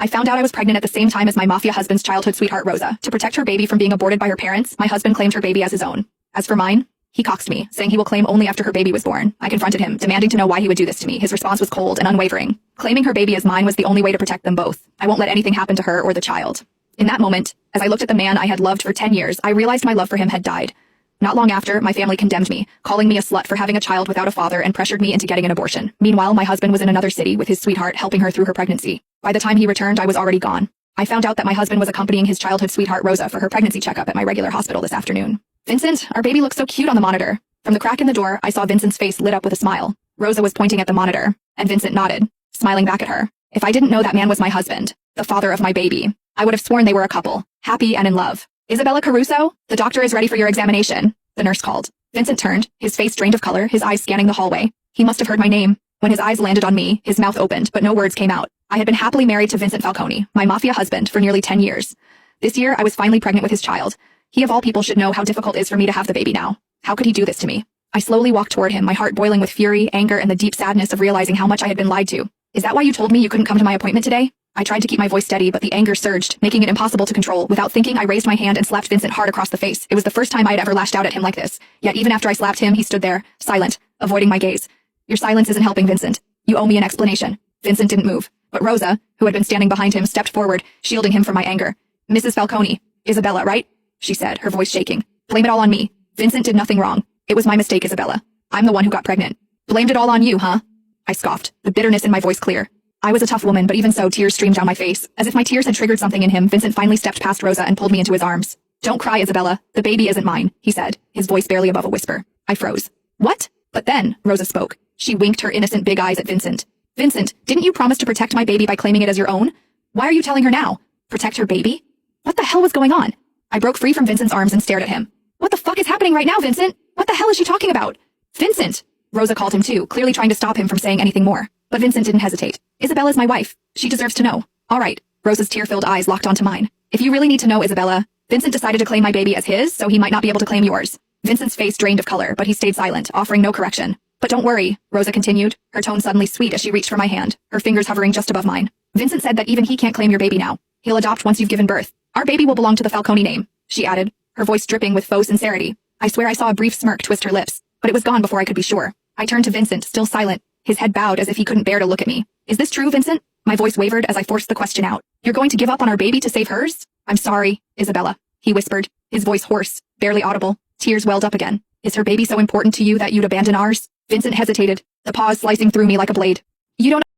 I found out I was pregnant at the same time as my mafia husband's childhood sweetheart Rosa. To protect her baby from being aborted by her parents, my husband claimed her baby as his own. As for mine, he coxed me, saying he will claim only after her baby was born. I confronted him, demanding to know why he would do this to me. His response was cold and unwavering. Claiming her baby as mine was the only way to protect them both. I won't let anything happen to her or the child. In that moment, as I looked at the man I had loved for 10 years, I realized my love for him had died. Not long after, my family condemned me, calling me a slut for having a child without a father and pressured me into getting an abortion. Meanwhile, my husband was in another city with his sweetheart helping her through her pregnancy. By the time he returned, I was already gone. I found out that my husband was accompanying his childhood sweetheart Rosa for her pregnancy checkup at my regular hospital this afternoon. Vincent, our baby looks so cute on the monitor. From the crack in the door, I saw Vincent's face lit up with a smile. Rosa was pointing at the monitor, and Vincent nodded, smiling back at her. If I didn't know that man was my husband, the father of my baby, I would have sworn they were a couple, happy and in love. Isabella Caruso, the doctor is ready for your examination, the nurse called. Vincent turned, his face drained of color, his eyes scanning the hallway. He must have heard my name. When his eyes landed on me, his mouth opened, but no words came out. I had been happily married to Vincent Falcone, my mafia husband, for nearly 10 years. This year, I was finally pregnant with his child. He of all people should know how difficult it is for me to have the baby now. How could he do this to me? I slowly walked toward him, my heart boiling with fury, anger, and the deep sadness of realizing how much I had been lied to. Is that why you told me you couldn't come to my appointment today? I tried to keep my voice steady, but the anger surged, making it impossible to control. Without thinking, I raised my hand and slapped Vincent hard across the face. It was the first time I had ever lashed out at him like this. Yet even after I slapped him, he stood there, silent, avoiding my gaze. Your silence isn't helping, Vincent. You owe me an explanation. Vincent didn't move, but Rosa, who had been standing behind him, stepped forward, shielding him from my anger. Mrs. Falcone, Isabella, right? She said, her voice shaking. Blame it all on me. Vincent did nothing wrong. It was my mistake, Isabella. I'm the one who got pregnant. Blamed it all on you, huh? I scoffed, the bitterness in my voice clear. I was a tough woman, but even so, tears streamed down my face. As if my tears had triggered something in him, Vincent finally stepped past Rosa and pulled me into his arms. Don't cry, Isabella. The baby isn't mine, he said, his voice barely above a whisper. I froze. What? But then, Rosa spoke. She winked her innocent big eyes at Vincent. Vincent, didn't you promise to protect my baby by claiming it as your own? Why are you telling her now? Protect her baby? What the hell was going on? I broke free from Vincent's arms and stared at him. What the fuck is happening right now, Vincent? What the hell is she talking about? Vincent! Rosa called him too, clearly trying to stop him from saying anything more. But Vincent didn't hesitate. Isabella's my wife. She deserves to know. All right. Rosa's tear-filled eyes locked onto mine. If you really need to know, Isabella, Vincent decided to claim my baby as his, so he might not be able to claim yours. Vincent's face drained of color, but he stayed silent, offering no correction. But don't worry, Rosa continued, her tone suddenly sweet as she reached for my hand, her fingers hovering just above mine. Vincent said that even he can't claim your baby now. He'll adopt once you've given birth. Our baby will belong to the Falcone name, she added, her voice dripping with faux sincerity. I swear I saw a brief smirk twist her lips, but it was gone before I could be sure. I turned to Vincent, still silent, his head bowed as if he couldn't bear to look at me. Is this true, Vincent? My voice wavered as I forced the question out. You're going to give up on our baby to save hers? I'm sorry, Isabella, he whispered, his voice hoarse, barely audible. Tears welled up again. Is her baby so important to you that you'd abandon ours? Vincent hesitated, the pause slicing through me like a blade. You don't